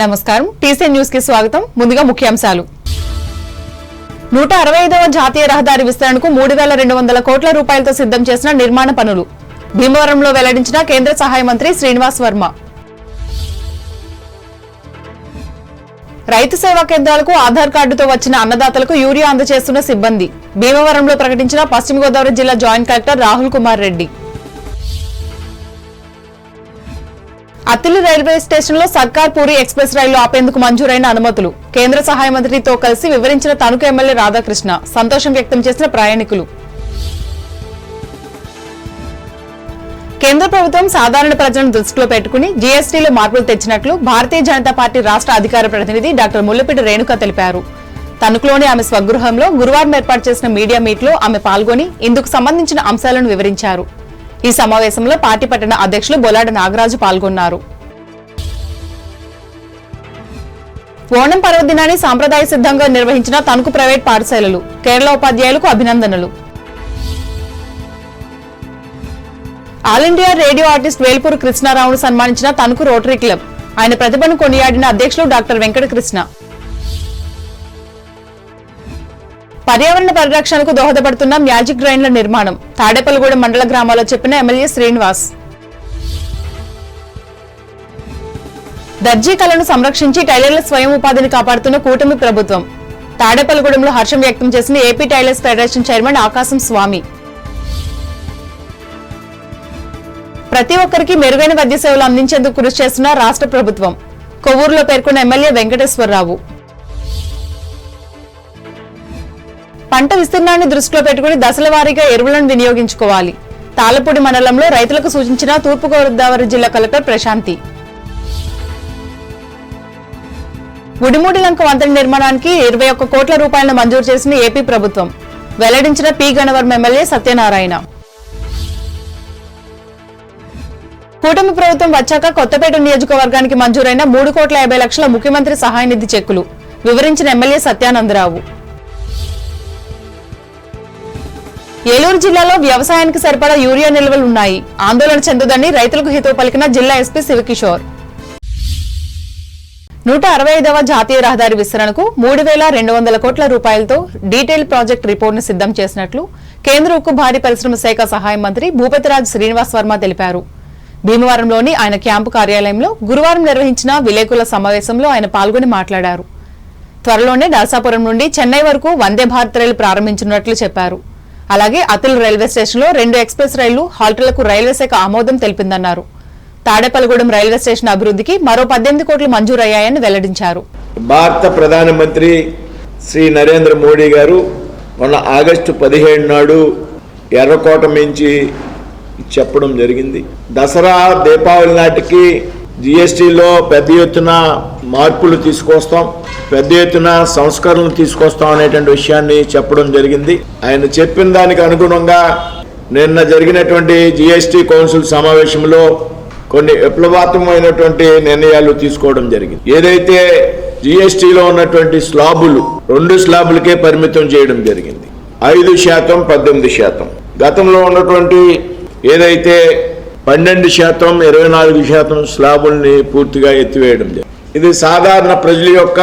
నమస్కారం TC news కి స్వాగతం. ముందుగా ముఖ్యాంశాలు. 165వ జాతీయ రహదారి విస్తరణకు 3200 కోట్ల రూపాయలతో సిద్ధం చేసిన నిర్మాణ పనులు భీమవరంలో వెల్లడించిన కేంద్ర సహాయ మంత్రి శ్రీనివాస్ వర్మ. రైతు సేవా కేంద్రాలకు ఆధార్ కార్డుతో వచ్చిన అన్నదాతలకు యూరియా అందజేస్తున్న సిబ్బంది భీమవరంలో ప్రకటించిన పశ్చిమ గోదావరి జిల్లా joint collector Rahul Kumar Reddy. Attili railway station లో సర్కార్ పూరి ఎక్స్ప్రెస్ రైలు ఆపేందుకు మంజూరైన అనుమతులు కేంద్ర సహాయ మంత్రితో కలిసి వివరించిన తణుకు ఎమ్మెల్యే రాధాకృష్ణ. సంతోషం వ్యక్తం చేసిన ప్రయాణికులు. కేంద్ర ప్రభుత్వం సాధారణ ప్రజలను దృష్టిలో పెట్టుకుని జీఎస్టీలో మార్పులు తెచ్చినట్లు భారతీయ జనతా పార్టీ రాష్ట్ర అధికార ప్రతినిధి డాక్టర్ ముల్లపూడి రేణుక తెలిపారు. తణుకులోని ఆమె స్వగృహంలో గురువారం ఏర్పాటు చేసిన మీడియా మీట్ లో ఆమె పాల్గొని ఇందుకు సంబంధించిన అంశాలను వివరించారు. ఈ సమావేశంలో పార్టీ పట్టణ అధ్యక్షులు బొలాడ నాగరాజు పాల్గొన్నారు. ఓణం పర్వదినాన్ని సాంప్రదాయ సిద్ధంగా నిర్వహించిన తణుకు ప్రైవేట్ పాఠశాలలు కేరళ ఉపాధ్యాయులకు అభినందనలు. All India Radio artist Velpuru కృష్ణారావును సన్మానించిన తణుకు రోటరీ క్లబ్. ఆయన ప్రతిభను కొనియాడిన అధ్యక్షులు డాక్టర్ వెంకట కృష్ణ. పర్యావరణ పరిరక్షణకు దోహదపడుతున్న మ్యాజిక్ డ్రైన్ల నిర్మాణం తాడేపల్లిగూడెం మండల గ్రామాల్లో చెప్పిన ఎమ్మెల్యే శ్రీనివాస్. దర్జీ కళను సంరక్షించి టైలర్ల స్వయం ఉపాధిని కాపాడుతున్న కూటమి ప్రభుత్వం తాడేపల్లిగూడెంలో హర్షం వ్యక్తం చేసిన ఏపీ టైలర్స్ ఫెడరేషన్ చైర్మన్ ఆకాశం స్వామి. ప్రతి ఒక్కరికి మెరుగైన వైద్య సేవలు అందించేందుకు కృషి చేస్తున్న రాష్ట్ర ప్రభుత్వం కొవ్వూరులో పేర్కొన్న ఎమ్మెల్యే వెంకటేశ్వరరావు. పంట విస్తీర్ణాన్ని దృష్టిలో పెట్టుకుని దశల వారీగా ఎరువులను వినియోగించుకోవాలి తాళ్లపూడి మండలంలో రైతులకు సూచించిన తూర్పుగోదావరి జిల్లా కలెక్టర్ ప్రశాంతి. ఉడిమూడిలంక వంతెన నిర్మాణానికి 21 కోట్ల రూపాయలను మంజూరు చేసిన ఏపీ ప్రభుత్వం వెల్లడించిన పి గన్నవరం ఎమ్మెల్యే సత్యనారాయణ. కూటమి ప్రభుత్వం వచ్చాక కొత్తపేట నియోజకవర్గానికి మంజూరైన 3,50,00,000 ముఖ్యమంత్రి సహాయ నిధి చెక్కులు వివరించిన ఎమ్మెల్యే సత్యానందరావు. ఏలూరు జిల్లాలో వ్యవసాయానికి సరిపడా యూరియా నిల్వలున్నాయి ఆందోళన చెందొద్దని రైతులకు హితవు పలికిన జిల్లా ఎస్పీ శివకిషోర్. 165వ జాతీయ రహదారి విస్తరణకు 3,200 కోట్ల రూపాయలతో డీటెయిల్ ప్రాజెక్ట్ రిపోర్టును సిద్ధం చేసినట్లు కేంద్ర ఉక్కు భారీ పరిశ్రమ శాఖ సహాయ మంత్రి భూపతిరాజు శ్రీనివాస్ వర్మ తెలిపారు. భీమవరంలోని ఆయన క్యాంపు కార్యాలయంలో గురువారం నిర్వహించిన విలేకరుల సమావేశంలో ఆయన పాల్గొని మాట్లాడారు. త్వరలోనే నరసాపురం నుండి చెన్నై వరకు వందే భారత్ రైలు ప్రారంభించనున్నట్లు చెప్పారు. అలాగే అత్తిలి రైల్వే స్టేషన్లో 2 ఎక్స్ప్రెస్ రైళ్లు హాల్టర్లకు రైల్వే శాఖ ఆమోదం తెలిపిందన్నారు. తాడేపల్లిగూడెం రైల్వే స్టేషన్ అభివృద్ధికి మరో 18 కోట్లు మంజూరయ్యాయని వెల్లడించారు. భారత ప్రధానమంత్రి శ్రీ నరేంద్ర మోడీ గారు మొన్న ఆగస్టు 17 నాడు ఎర్రకోట మించి చెప్పడం జరిగింది. దసరా దీపావళి నాటికి జిఎస్టీలో పెద్ద ఎత్తున మార్పులు తీసుకొస్తాం, పెద్ద ఎత్తున సంస్కరణలు తీసుకొస్తాం అనేటువంటి విషయాన్ని చెప్పడం జరిగింది. ఆయన చెప్పిన దానికి అనుగుణంగా నిన్న జరిగినటువంటి జిఎస్టీ కౌన్సిల్ సమావేశంలో కొన్ని విప్లవాత్మకమైనటువంటి నిర్ణయాలు తీసుకోవడం జరిగింది. ఏదైతే జిఎస్టీలో ఉన్నటువంటి స్లాబులు 2 స్లాబులకే పరిమితం చేయడం జరిగింది. 5%, 18%. గతంలో ఉన్నటువంటి ఏదైతే 12%, 24% స్లాబుల్ని పూర్తిగా ఎత్తివేయడం జరిగింది. ఇది సాధారణ ప్రజల యొక్క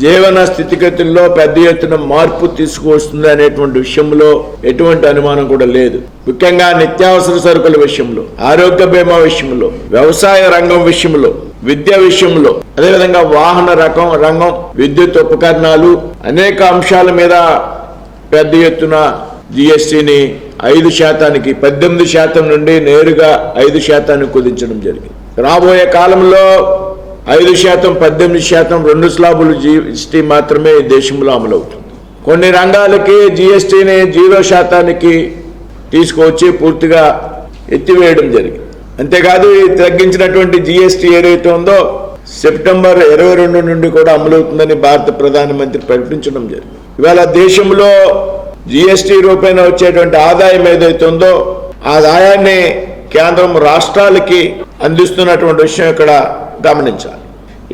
జీవన స్థితిగతుల్లో పెద్ద ఎత్తున మార్పు తీసుకువస్తుంది అనేటువంటి విషయంలో ఎటువంటి అనుమానం కూడా లేదు. ముఖ్యంగా నిత్యావసర సరుకుల విషయంలో, ఆరోగ్య బీమా విషయంలో, వ్యవసాయ రంగం విషయంలో, విద్య విషయంలో, అదేవిధంగా వాహన రంగం, విద్యుత్ ఉపకరణాలు, అనేక అంశాల మీద పెద్ద ఎత్తున జిఎస్టీని 5%కి 18% నుండి నేరుగా 5% కుదించడం జరిగింది. రాబోయే కాలంలో 5%, 18%, 2 స్లాబులు జిఎస్టీ మాత్రమే దేశంలో అమలవుతుంది. కొన్ని రంగాలకి జిఎస్టీని 0%కి తీసుకువచ్చి పూర్తిగా ఎత్తివేయడం జరిగింది. అంతేకాదు ఈ తగ్గించినటువంటి జిఎస్టీ ఏదైతే ఉందో సెప్టెంబర్ 22 నుండి కూడా అమలవుతుందని భారత ప్రధానమంత్రి ప్రకటించడం జరిగింది. ఇవాళ దేశంలో జిఎస్టీ రూపేణ వచ్చేటువంటి ఆదాయం ఏదైతే ఉందో ఆ ఆదాయాన్ని కేంద్రం రాష్ట్రాలకి అందిస్తున్నటువంటి విషయం ఇక్కడ గమనించాలి.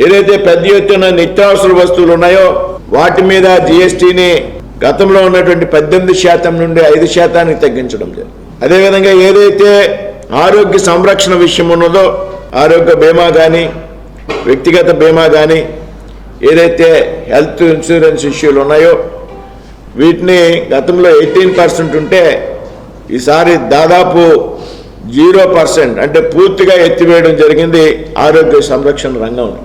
ఏదైతే పెద్ద ఎత్తున నిత్యావసర వస్తువులు ఉన్నాయో వాటి మీద జిఎస్టీని గతంలో ఉన్నటువంటి 18% నుండి 5%కి తగ్గించడం జరిగింది. అదేవిధంగా ఏదైతే ఆరోగ్య సంరక్షణ విషయం ఉన్నదో ఆరోగ్య బీమా కానీ వ్యక్తిగత బీమా కానీ ఏదైతే హెల్త్ ఇన్సూరెన్స్ ఇష్యూలు ఉన్నాయో వీటిని గతంలో 18% ఉంటే ఈసారి దాదాపు 0% అంటే పూర్తిగా ఎత్తివేయడం జరిగింది ఆరోగ్య సంరక్షణ రంగంలో.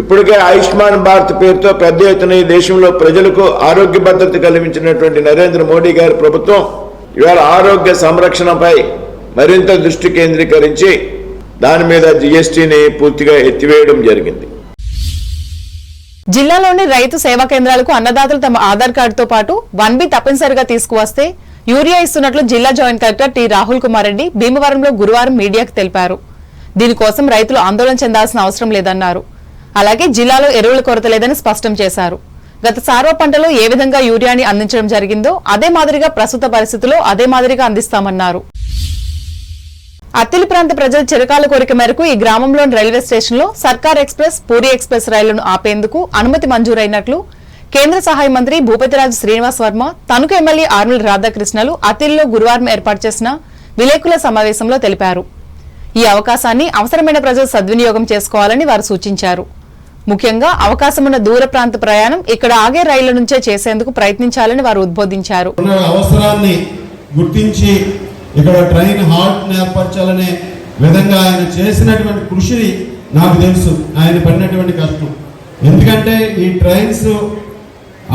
ఇప్పటికే ఆయుష్మాన్ భారత్ పేరుతో పెద్ద ఎత్తున ఈ దేశంలో ప్రజలకు ఆరోగ్య భద్రత కల్పించినటువంటి నరేంద్ర మోడీ గారి ప్రభుత్వం ఇవాళ ఆరోగ్య సంరక్షణపై మరింత దృష్టి కేంద్రీకరించి దాని మీద జీఎస్టీని పూర్తిగా ఎత్తివేయడం జరిగింది. జిల్లాలోని రైతు సేవా కేంద్రాలకు అన్నదాతలు తమ ఆధార్ కార్డుతో పాటు 1B తప్పనిసరిగా తీసుకువస్తే యూరియా ఇస్తున్నట్లు జిల్లా joint collector T Rahul Kumar Reddy భీమవరంలో గురువారం మీడియాకు తెలిపారు. దీనికోసం రైతులు ఆందోళన చెందాల్సిన అవసరం లేదన్నారు. అలాగే జిల్లాలో ఎరువుల కొరత లేదని స్పష్టం చేశారు. గత సార్వ పంటలో ఏ విధంగా యూరియాని అందించడం జరిగిందో అదే మాదిరిగా ప్రస్తుత పరిస్థితుల్లో అదే మాదిరిగా అందిస్తామన్నారు. అత్తిలి ప్రాంత ప్రజల చిరకాల కోరిక మేరకు ఈ గ్రామంలోని రైల్వే స్టేషన్లో సర్కార్ ఎక్స్ప్రెస్, పూరి ఎక్స్ప్రెస్ రైళ్లను ఆపేందుకు అనుమతి మంజూరైనట్లు కేంద్ర సహాయ మంత్రి భూపతిరాజు శ్రీనివాస్ వర్మ, తణుకు ఎమ్మెల్యే ఆర్మిల్ రాధాకృష్ణలు అత్తిలిలో గురువారం ఏర్పాటు చేసిన విలేకరుల సమావేశంలో తెలిపారు. ఈ అవకాశాన్ని అవసరమైన ప్రజలు సద్వినియోగం చేసుకోవాలని వారు సూచించారు. ముఖ్యంగా అవకాశమున్న దూర ప్రాంత ప్రయాణం ఇక్కడ ఆగే రైళ్ల నుంచే చేసేందుకు ప్రయత్నించాలని వారు ఉద్బోధించారు. అవసరాన్ని గుర్తించి ఇక్కడ ట్రైన్ హాల్ట్ ఏర్పరచాలనే విధంగా ఆయన చేసినటువంటి కృషిని నాకు తెలుసు, ఆయన పడినటువంటి కష్టం. ఎందుకంటే ఈ ట్రైన్స్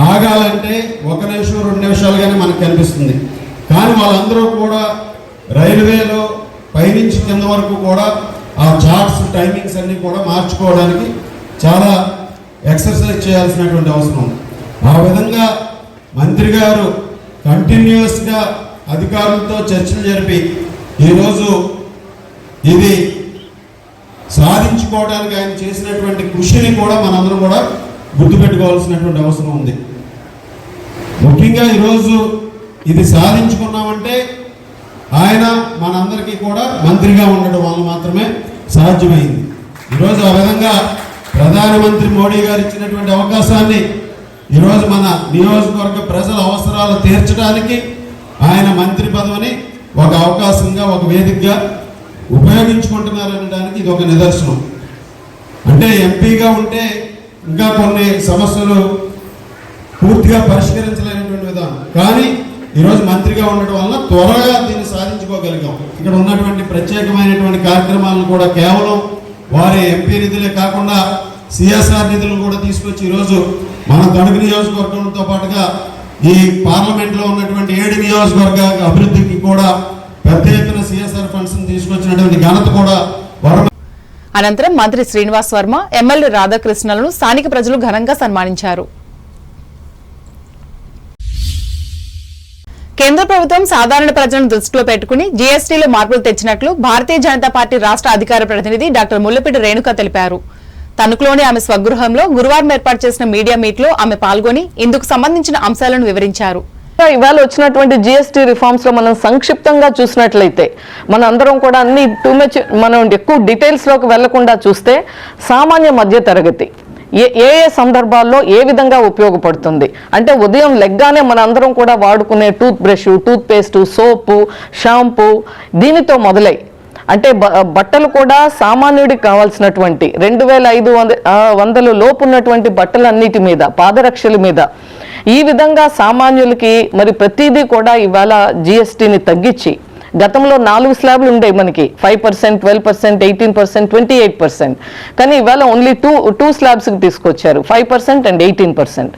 ఆగాలంటే 1 నిమిషం 2 నిమిషాలుగానే మనకు కనిపిస్తుంది. కానీ వాళ్ళందరూ కూడా రైల్వేలో పైనుంచి కింద వరకు కూడా ఆ చార్ట్స్, టైమింగ్స్ అన్ని కూడా మార్చుకోవడానికి చాలా ఎక్సర్సైజ్ చేయాల్సినటువంటి అవసరం. ఆ విధంగా మంత్రి గారు కంటిన్యూస్గా అధికారులతో చర్చలు జరిపి ఈరోజు ఇది సాధించుకోవడానికి ఆయన చేసినటువంటి కృషిని కూడా మనందరం కూడా గుర్తుపెట్టుకోవాల్సినటువంటి అవసరం ఉంది. ముఖ్యంగా ఈరోజు ఇది సాధించుకున్నామంటే ఆయన మనందరికీ కూడా మంత్రిగా ఉండడం వల్ల మాత్రమే సాధ్యమైంది. ఈరోజు ఆ విధంగా ప్రధానమంత్రి మోడీ గారు ఇచ్చినటువంటి అవకాశాన్ని ఈరోజు మన నియోజకవర్గ ప్రజల అవసరాలు తీర్చడానికి ఆయన మంత్రి పదవిని ఒక అవకాశంగా, ఒక వేదికగా ఉపయోగించుకుంటున్నారనడానికి ఇది ఒక నిదర్శనం. అంటే ఎంపీగా ఉంటే ఇంకా కొన్ని సమస్యలు పూర్తిగా పరిష్కరించలేనటువంటి విధానం, కానీ ఈరోజు మంత్రిగా ఉండడం వల్ల త్వరగా దీన్ని సాధించుకోగలిగాం. ఇక్కడ ఉన్నటువంటి ప్రత్యేకమైనటువంటి కార్యక్రమాలను కూడా కేవలం వారి ఎంపీ నిధులే కాకుండా సిఎస్ఆర్ నిధులు కూడా తీసుకొచ్చి ఈరోజు మన తణుకు నియోజకవర్గంతో పాటుగా ఈ పార్లమెంట్లో ఉన్నటువంటి 7 నియోజకవర్గ అభివృద్ధికి కూడా పెద్ద ఎత్తున సిఎస్ఆర్ ఫండ్స్ తీసుకొచ్చినటువంటి ఘనత కూడా వర్మ. అనంతరం మంత్రి శ్రీనివాస్ వర్మ, ఎమ్మెల్యే రాధాకృష్ణలను స్థానిక ప్రజలు ఘనంగా సన్మానించారు. కేంద్ర ప్రభుత్వం సాధారణ ప్రజలను దృష్టిలో పెట్టుకుని జీఎస్టీలో మార్పులు తెచ్చినట్లు భారతీయ జనతా పార్టీ రాష్ట్ర అధికార ప్రతినిధి డాక్టర్ ముల్లపూడి రేణుక తెలిపారు. తణుకులోని ఆమె స్వగృహంలో గురువారం ఏర్పాటు చేసిన మీడియా మీట్ లో ఆమె పాల్గొని ఇందుకు సంబంధించిన అంశాలను వివరించారు. ఇవాళ వచ్చినటువంటి జిఎస్టీ రిఫార్మ్స్ లో మనం సంక్షిప్తంగా చూసినట్లయితే మన అందరం కూడా అన్ని టూ మచ్ మనం ఎక్కువ డీటెయిల్స్ లోకి వెళ్లకుండా చూస్తే సామాన్య మధ్య తరగతి ఏ సందర్భాల్లో ఏ విధంగా ఉపయోగపడుతుంది అంటే ఉదయం లెగ్గానే మన అందరం కూడా వాడుకునే టూత్ బ్రష్, టూత్ పేస్ట్, సోపు, షాంపూ దీనితో మొదలై అంటే బట్టలు కూడా సామాన్యుడికి కావాల్సినటువంటి 2500 లోపు ఉన్నటువంటి బట్టలన్నిటి మీద, పాదరక్షల మీద ఈ విధంగా సామాన్యులకి మరి ప్రతిదీ కూడా ఇవాళ జిఎస్టీని తగ్గించి గతంలో 4 స్లాబ్లు ఉండే మనకి 5%, 12%, 18%, 28%. కానీ ఇవాళ ఓన్లీ టూ స్లాబ్స్కి తీసుకొచ్చారు, 5% అండ్ 18%.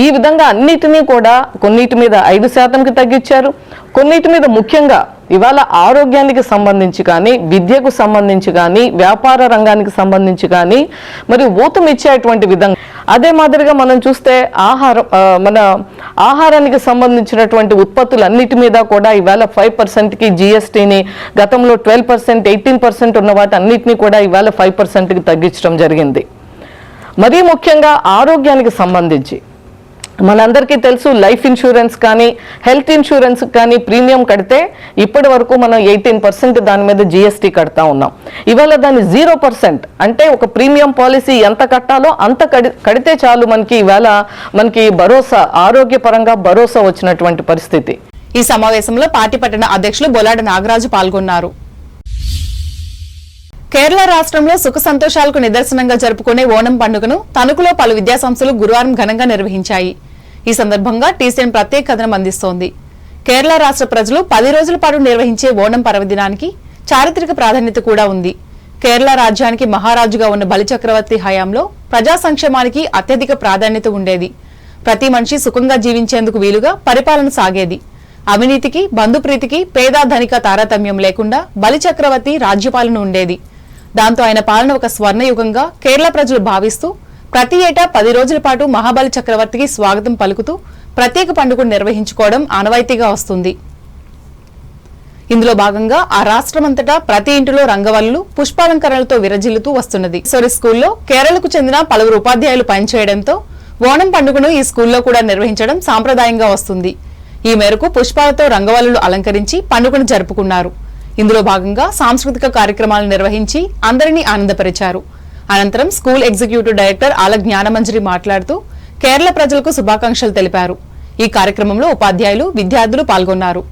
ఈ విధంగా అన్నిటినీ కూడా కొన్నిటి మీద 5%కి తగ్గించారు, కొన్నిటి మీద ముఖ్యంగా ఇవాళ ఆరోగ్యానికి సంబంధించి కానీ, విద్యకు సంబంధించి కానీ, వ్యాపార రంగానికి సంబంధించి కానీ మరి ఊతం ఇచ్చేటువంటి విధంగా. అదే మాదిరిగా మనం చూస్తే మన ఆహారానికి సంబంధించినటువంటి ఉత్పత్తులన్నిటి మీద కూడా ఇవాళ 5%కి జిఎస్టీని గతంలో 12%, 18% ఉన్న వాటి అన్నిటినీ కూడా ఇవాళ 5%కి తగ్గించడం జరిగింది. మరీ ముఖ్యంగా ఆరోగ్యానికి సంబంధించి మనందరికీ తెలుసు, లైఫ్ ఇన్సూరెన్స్ కానీ హెల్త్ ఇన్సూరెన్స్ కానీ ప్రీమియం కడితే ఇప్పటి వరకు మనం 18% దాని మీద జిఎస్టీ కడతా ఉన్నాం. ఇవాళ దాన్ని 0% అంటే ఒక ప్రీమియం పాలసీ ఎంత కట్టాలో అంత కడితే చాలు మనకి ఇవాళ భరోసా, ఆరోగ్యపరంగా భరోసా వచ్చినటువంటి పరిస్థితి. ఈ సమావేశంలో పార్టీ పట్టణ అధ్యక్షులు బొలాడ నాగరాజు పాల్గొన్నారు. కేరళ రాష్ట్రంలో సుఖ సంతోషాలకు నిదర్శనంగా జరుపుకునే ఓణం పండుగను తణుకులో పలు విద్యాసంస్థలు గురువారం ఘనంగా నిర్వహించాయి. ఈ సందర్భంగా టీసీఎన్ ప్రత్యేక కథనం అందిస్తోంది. కేరళ రాష్ట్ర ప్రజలు 10 రోజుల పాటు నిర్వహించే ఓణం పర్వదినానికి చారిత్రక ప్రాధాన్యత కూడా ఉంది. కేరళ రాజ్యానికి మహారాజుగా ఉన్న బలిచక్రవర్తి హయాంలో ప్రజా సంక్షేమానికి అత్యధిక ప్రాధాన్యత ఉండేది. ప్రతి మనిషి సుఖంగా జీవించేందుకు వీలుగా పరిపాలన సాగేది. అవినీతికి, బంధుప్రీతికి, పేద ధనిక తారతమ్యం లేకుండా బలిచక్రవర్తి రాజ్యపాలన ఉండేది. దాంతో ఆయన పాలన ఒక స్వర్ణయుగంగా కేరళ ప్రజలు భావిస్తూ ప్రతి ఏటా 10 రోజుల పాటు మహాబలి చక్రవర్తికి స్వాగతం పలుకుతూ ప్రత్యేక పండుగను నిర్వహించుకోవడం ఆనవాయితీగా వస్తుంది. ఇందులో భాగంగా ఆ రాష్ట్రమంతటా ప్రతి ఇంటిలో రంగవల్లులు, పుష్పాలంకరణలతో విరజిల్లుతూ వస్తున్నది. స్కూల్లో కేరళకు చెందిన పలువురు ఉపాధ్యాయులు పనిచేయడంతో ఓణం పండుగను ఈ స్కూల్లో కూడా నిర్వహించడం సాంప్రదాయంగా వస్తుంది. ఈ మేరకు పుష్పాలతో రంగవల్లులు అలంకరించి పండుగను జరుపుకున్నారు. ఇందులో భాగంగా సాంస్కృతిక కార్యక్రమాలు నిర్వహించి అందరినీ ఆనందపరిచారు. అనంతరం స్కూల్ ఎగ్జిక్యూటివ్ డైరెక్టర్ ఆల జ్ఞానమంజరి మాట్లాడుతూ కేరళ ప్రజలకు శుభాకాంక్షలు తెలిపారు. ఈ కార్యక్రమంలో ఉపాధ్యాయులు, విద్యార్థులు పాల్గొన్నారు.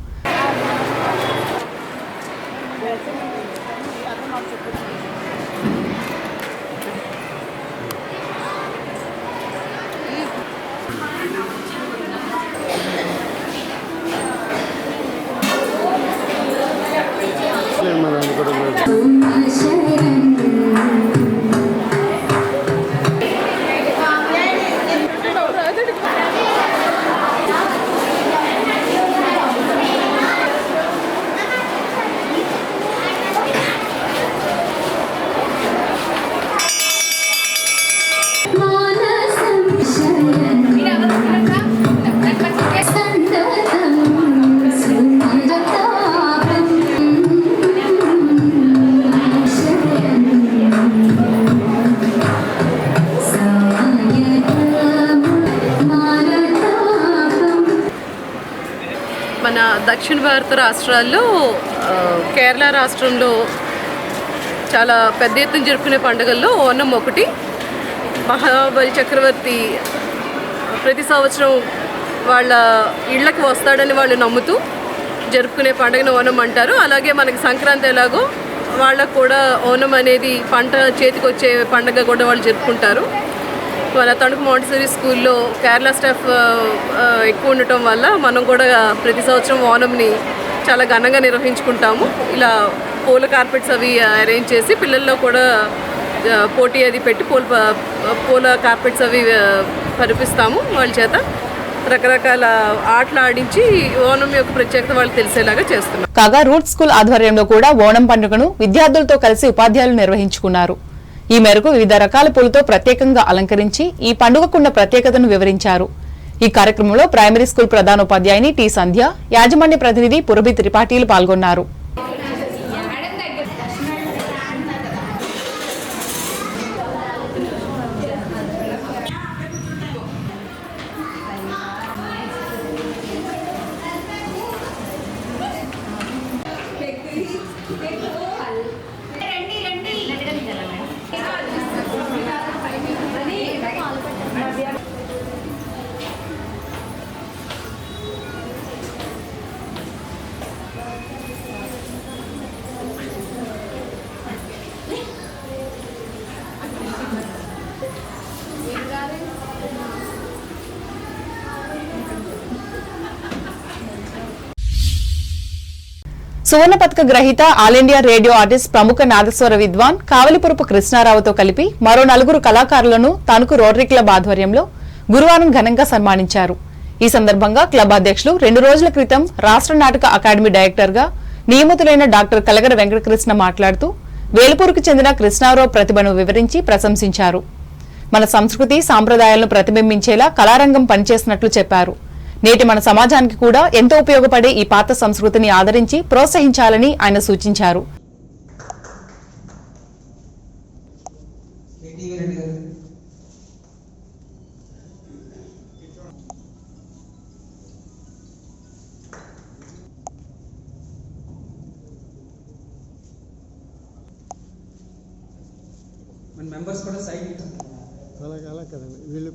మన దక్షిణ భారత రాష్ట్రాల్లో కేరళ రాష్ట్రంలో చాలా పెద్ద ఎత్తున జరుపుకునే పండుగల్లో ఓణం ఒకటి. మహాబలి చక్రవర్తి ప్రతి సంవత్సరం వాళ్ళ ఇళ్ళకి వస్తాడని వాళ్ళు నమ్ముతూ జరుపుకునే పండుగను ఓణం అంటారు. అలాగే మనకి సంక్రాంతి ఎలాగో వాళ్ళకు కూడా ఓణం అనేది పంట చేతికి వచ్చే పండుగ కూడా వాళ్ళు జరుపుకుంటారు. మన తణుకు మాంటిసరీ స్కూల్లో కేరళ స్టాఫ్ ఎక్కువ ఉండటం వల్ల మనం కూడా ప్రతి సంవత్సరం ఓణంని చాలా ఘనంగా నిర్వహించుకుంటాము. ఇలా పూల కార్పెట్స్ అవి అరేంజ్ చేసి పిల్లల్లో కూడా పోటీ అది పెట్టి పూల కార్పెట్స్ అవి పరిపిస్తాము. వాళ్ళ చేత రకరకాల ఆటలు ఆడించి ఓణం యొక్క ప్రత్యేకత వాళ్ళు తెలిసేలాగా చేస్తున్నాం. కాగా రూట్ స్కూల్ ఆధ్వర్యంలో కూడా ఓణం పండుగను విద్యార్థులతో కలిసి ఉపాధ్యాయులు నిర్వహించుకున్నారు. ఈ మేరకు వివిధ రకాల పూలతో ప్రత్యేకంగా అలంకరించి ఈ పండుగకున్న ప్రత్యేకతను వివరించారు. ఈ కార్యక్రమంలో ప్రైమరీ స్కూల్ ప్రధానోపాధ్యాయుని టి సంధ్య, యాజమాన్య ప్రతినిధి పురబి త్రిపాఠీలు పాల్గొన్నారు. సువర్ణ పతక గ్రహీత ఆల్ ఇండియా రేడియో ఆర్టిస్ట్, ప్రముఖ నాదస్వర విద్వాన్ కావలిపురపు కృష్ణారావుతో కలిపి మరో 4 కళాకారులను తణుకు రోటరీ క్లబ్ ఆధ్వర్యంలో గురువారం ఘనంగా సన్మానించారు. ఈ సందర్భంగా క్లబ్ అధ్యక్షులు 2 రోజుల క్రితం రాష్ట్ర నాటక అకాడమీ డైరెక్టర్గా నియమితులైన డాక్టర్ కలగర వెంకటకృష్ణ మాట్లాడుతూ వేలుపూరుకు చెందిన కృష్ణారావు ప్రతిభను వివరించి ప్రశంసించారు. మన సంస్కృతి సాంప్రదాయాలను ప్రతిబింబించేలా కళారంగం పనిచేసినట్లు చెప్పారు. నేటి మన సమాజానికి కూడా ఎంతో ఉపయోగపడే ఈ పాత సంస్కృతిని ఆదరించి ప్రోత్సహించాలని ఆయన సూచించారు. మెంబర్స్ కూడా సైడ్ అలా కదండి వీళ్ళు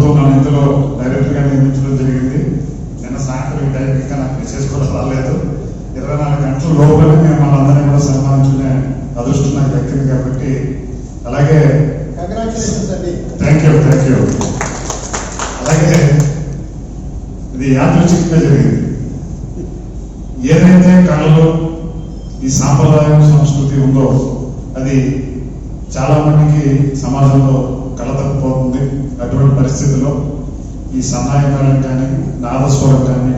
ప్రభుత్వం నన్ను ఇందులో డైరెక్టర్గా నియమించడం జరిగింది. నిన్న సాయంత్రం డైరెక్ట్గా నాకు మెసేజ్ కూడా రాలేదు. 24 గంటల లోపలే మేము మనందరినీ కూడా సన్మానించుకునే అదృష్టం నాకు దక్కింది కాబట్టి అలాగే థ్యాంక్ యూ. అలాగే ఇది యాదృచ్ఛికంగా జరిగింది. ఏదైతే కళలో ఈ సాంప్రదాయం సంస్కృతి ఉందో అది చాలా మందికి సమాజంలో కళ తప్పిపోతుంది. అటువంటి పరిస్థితుల్లో ఈ సన్నాయకాలం కానీ నాదస్వరం కానీ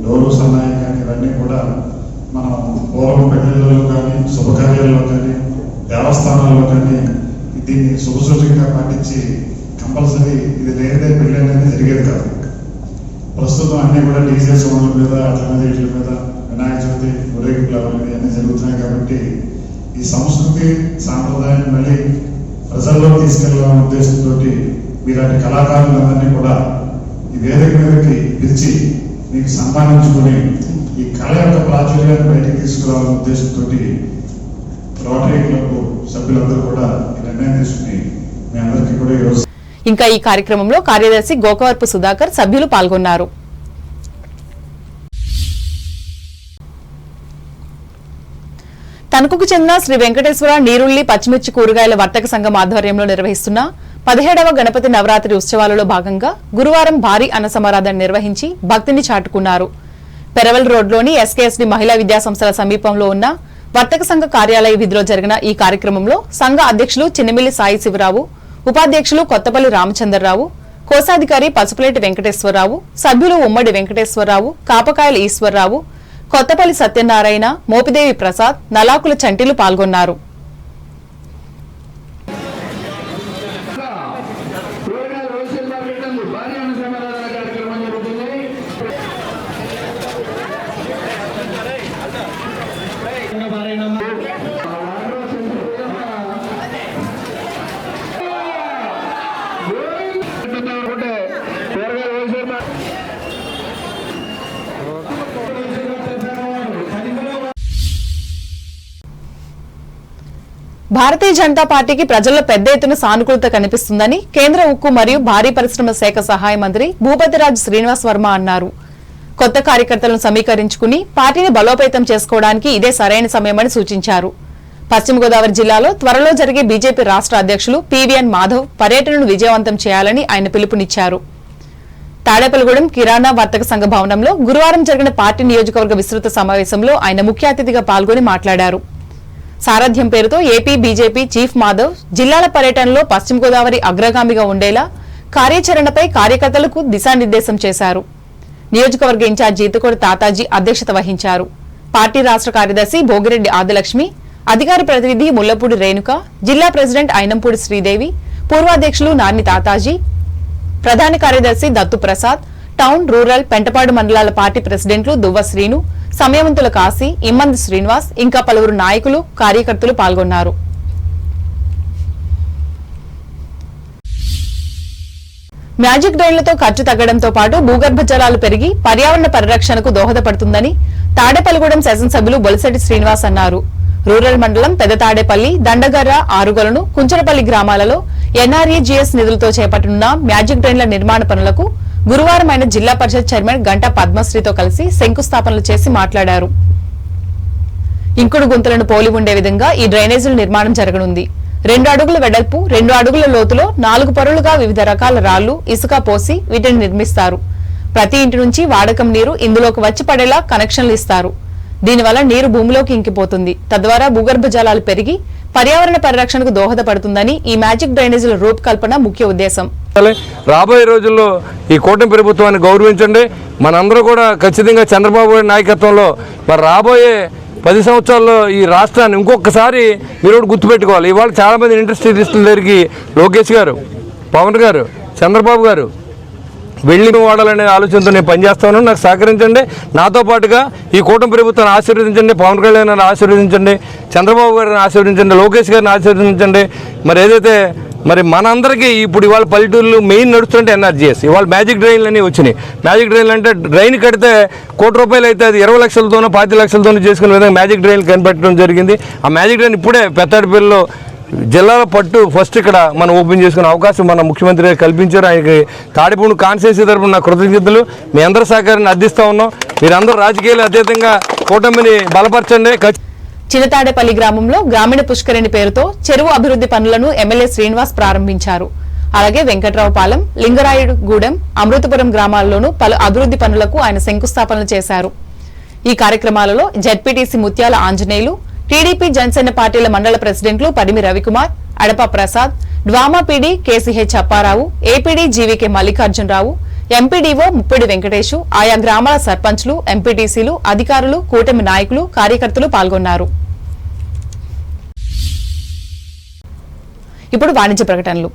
డోలు సన్నాయి కానీ ఇవన్నీ కూడా మనం పూర్వం పెళ్లిళ్ళలో కానీ శుభకార్యాల్లో కానీ దేవస్థానాల్లో కానీ దీన్ని శుభసూచకంగా పాటించి కంపల్సరీ ఇది లేనిదే పెళ్లి అనేది జరిగేది కాదు. ప్రస్తుతం అన్నీ కూడా డీజే సౌండ్ల మీద అట్ల వీటి మీద వినాయక చవితి ఊరేగింపులు అనేది అన్నీ జరుగుతున్నాయి కాబట్టి ఈ సంస్కృతి సాంప్రదాయాన్ని మళ్ళీ ప్రజల్లో తీసుకెళ్లాలనే ఉద్దేశంతో మీలాంటి కళాకారులందరినీ కూడా ఈ వేదిక మీదకి పిలిచి మీకు సన్మానించుకుని ఈ కళ యొక్క ప్రాచుర్యాన్ని బయటకు తీసుకురావాలనే ఉద్దేశంతో రోటరీ క్లబ్ సభ్యులందరూ కూడా ఈ నిర్ణయం తీసుకుని మీ అందరికీ కూడా ఈరోజు. ఇంకా ఈ కార్యక్రమంలో కార్యదర్శి గోకవరపు సుధాకర్, సభ్యులు పాల్గొన్నారు. తణుకుకు చెందిన శ్రీ వెంకటేశ్వర నీరుల్లి పచ్చిమిర్చి కూరగాయల వర్తక సంఘం ఆధ్వర్యంలో నిర్వహిస్తున్న 17వ గణపతి నవరాత్రి ఉత్సవాలలో భాగంగా గురువారం భారీ అన్నసమారాధన నిర్వహించి భక్తిని చాటుకున్నారు. పెరవల్ రోడ్లోని ఎస్కేఎస్డి మహిళా విద్యాసంస్థల సమీపంలో ఉన్న వర్తక సంఘ కార్యాలయ వీధిలో జరిగిన ఈ కార్యక్రమంలో సంఘ అధ్యక్షులు చిన్నమిల్లి సాయి శివరావు, ఉపాధ్యక్షులు కొత్తపల్లి రామచంద్రరావు, కోశాధికారి పసుపులేటి వెంకటేశ్వరరావు, సభ్యులు ఉమ్మడి వెంకటేశ్వరరావు, కాపకాయల ఈశ్వరరావు, కొత్తపల్లి సత్యనారాయణ, మోపిదేవి ప్రసాద్, నలాకుల చంటిలు పాల్గొన్నారు. భారతీయ జనతా పార్టీకి ప్రజల్లో పెద్ద ఎత్తున సానుకూలత కనిపిస్తుందని కేంద్ర ఉక్కు మరియు భారీ పరిశ్రమల శాఖ సహాయ మంత్రి భూపతిరాజు శ్రీనివాస్ వర్మ అన్నారు. కొత్త కార్యకర్తలను సమీకరించుకుని పార్టీని బలోపేతం చేసుకోవడానికి ఇదే సరైన సమయమని సూచించారు. పశ్చిమ గోదావరి జిల్లాలో త్వరలో జరిగే బీజేపీ రాష్ట్ర అధ్యక్షులు పీవీఎన్ మాధవ్ పర్యటనను విజయవంతం చేయాలని ఆయన పిలుపునిచ్చారు. తాడేపల్లిగూడెం కిరాణా వర్తక సంఘ భవనంలో గురువారం జరిగిన పార్టీ నియోజకవర్గ విస్తృత సమావేశంలో ఆయన ముఖ్య అతిథిగా పాల్గొని మాట్లాడారు. సారథ్యం పేరుతో ఏపీ బీజేపీ చీఫ్ మాధవ్ జిల్లాల పర్యటనలో పశ్చిమ గోదావరి అగ్రగామిగా ఉండేలా కార్యాచరణపై కార్యకర్తలకు దిశానిర్దేశం చేశారు. నియోజకవర్గ ఇన్ఛార్జి ఈతకోటి తాతాజీ అధ్యక్షత వహించారు. పార్టీ రాష్ట్ర కార్యదర్శి భోగిరెడ్డి ఆదిలక్ష్మి, అధికార ప్రతినిధి ముల్లపూడి రేణుక, జిల్లా ప్రెసిడెంట్ అయినంపూడి శ్రీదేవి, పూర్వాధ్యక్షులు నాని తాతాజీ, ప్రధాన కార్యదర్శి దత్తు ప్రసాద్, టౌన్, రూరల్, పెంటపాడు మండలాల పార్టీ ప్రెసిడెంట్లు దువ్వ శ్రీను, సమయవంతుల కాశీ, ఇమ్మంది శ్రీనివాస్, ఇంకా పలువురు నాయకులు, కార్యకర్తలు పాల్గొన్నారు. మ్యాజిక్ డ్రైన్లతో ఖర్చు తగ్గడంతో పాటు భూగర్భ జలాలు పెరిగి పర్యావరణ పరిరక్షణకు దోహదపడుతుందని తాడేపల్లిగూడెం శాసనసభ్యులు బొలిశెట్టి శ్రీనివాస్ అన్నారు. రూరల్ మండలం పెద్ద తాడేపల్లి, దండగర్ర, ఆరుగొలను, కుంచరపల్లి గ్రామాలలో ఎన్ఆర్ఈజీఎస్ నిధులతో చేపట్టనున్న మ్యాజిక్ డ్రైన్ల నిర్మాణ పనులకు గురువారం ఆయన జిల్లా పరిషత్ చైర్మన్ గంటా పద్మశ్రీతో కలిసి శంకుస్థాపనలు చేసి మాట్లాడారు. ఇంకుడు గుంతలను పోలి ఉండే విధంగా ఈ డ్రైనేజీల నిర్మాణం జరగనుంది. 2 అడుగుల వెడల్పు, 2 అడుగుల లోతులో 4 పొరలుగా వివిధ రకాల రాళ్లు, ఇసుక పోసి వీటిని నిర్మిస్తారు. ప్రతి ఇంటి నుంచి వాడకం నీరు ఇందులోకి వచ్చి పడేలా కనెక్షన్లు ఇస్తారు. దీనివల్ల నీరు భూమిలోకి ఇంకిపోతుంది. తద్వారా భూగర్భ జలాలు పెరిగి పర్యావరణ పరిరక్షణకు దోహదపడుతుందని ఈ మ్యాజిక్ డ్రైనేజీల రూపకల్పన ముఖ్య ఉద్దేశం. రాబోయే రోజుల్లో ఈ కూటమి ప్రభుత్వాన్ని గౌరవించండి. మనందరూ కూడా ఖచ్చితంగా చంద్రబాబు గారి నాయకత్వంలో మరి రాబోయే 10 సంవత్సరాల్లో ఈ రాష్ట్రాన్ని ఇంకొకసారి మీరు గుర్తుపెట్టుకోవాలి. ఇవాళ చాలామంది ఇండస్ట్రియలిస్టుల దగ్గరికి లోకేష్ గారు, పవన్ గారు, చంద్రబాబు గారు వెళ్ళి వాడాలనే ఆలోచనతో నేను పనిచేస్తాను. నాకు సహకరించండి. నాతో పాటుగా ఈ కూటమి ప్రభుత్వాన్ని ఆశీర్వదించండి. పవన్ కళ్యాణ్ ఆశీర్వదించండి, చంద్రబాబు గారిని ఆశీర్వదించండి, లోకేష్ గారిని ఆశీర్వదించండి. మరి ఏదైతే మరి మనందరికీ ఇప్పుడు ఇవాళ పల్లెటూరులో మెయిన్ నడుస్తుంటే ఎన్ఆర్జీఎస్, ఇవాళ మ్యాజిక్ డ్రైన్లు అన్నీ వచ్చినాయి. మ్యాజిక్ డ్రైన్లు అంటే డ్రైన్ కడితే ₹1,00,000 అయితే అది 20 లక్షలతోనో 25 లక్షలతోనో చేసుకునే విధంగా మ్యాజిక్ డ్రైన్లు కనిపెట్టడం జరిగింది. ఆ మ్యాజిక్ డ్రైన్ ఇప్పుడే పెత్తాడిపల్లిలో జిల్లాల పట్టు ఫస్ట్ ఇక్కడ మనం ఓపెన్ చేసుకునే అవకాశం మన ముఖ్యమంత్రి గారు కల్పించారు. ఆయనకి తాడిపూడి కాన్స్టిట్యున్సీ తరపున నా కృతజ్ఞతలు. మీ అందరి సహకారాన్ని అర్థిస్తూ ఉన్నాం. మీరందరూ రాజకీయాలు అతీతంగా కూటమిని బలపరచండి. చిన్నతాడేపల్లి గ్రామంలో గ్రామీణ పుష్కరిణి పేరుతో చెరువు అభివృద్ధి పనులను ఎమ్మెల్యే శ్రీనివాస్ ప్రారంభించారు. అలాగే వెంకట్రావుపాలెం, లింగరాయుడుగూడెం, అమృతపురం గ్రామాల్లోనూ పలు అభివృద్ధి పనులకు ఆయన శంకుస్థాపనలు చేశారు. ఈ కార్యక్రమాలలో జెడ్పీటీసీ ముత్యాల ఆంజనేయులు, టీడీపీ జనసేన పార్టీల మండల ప్రెసిడెంట్లు Padimi Ravikumar, Adapa Prasad, DWAMA PD KCH Apparao, APD GVK Mallikarjunarao, MPDO Muppidi Venkatesu, ఆయా గ్రామాల సర్పంచ్లు, ఎంపీటీసీలు, అధికారులు, కూటమి నాయకులు, కార్యకర్తలు పాల్గొన్నారు. ఇప్పుడు వాణిజ్య ప్రకటనలు.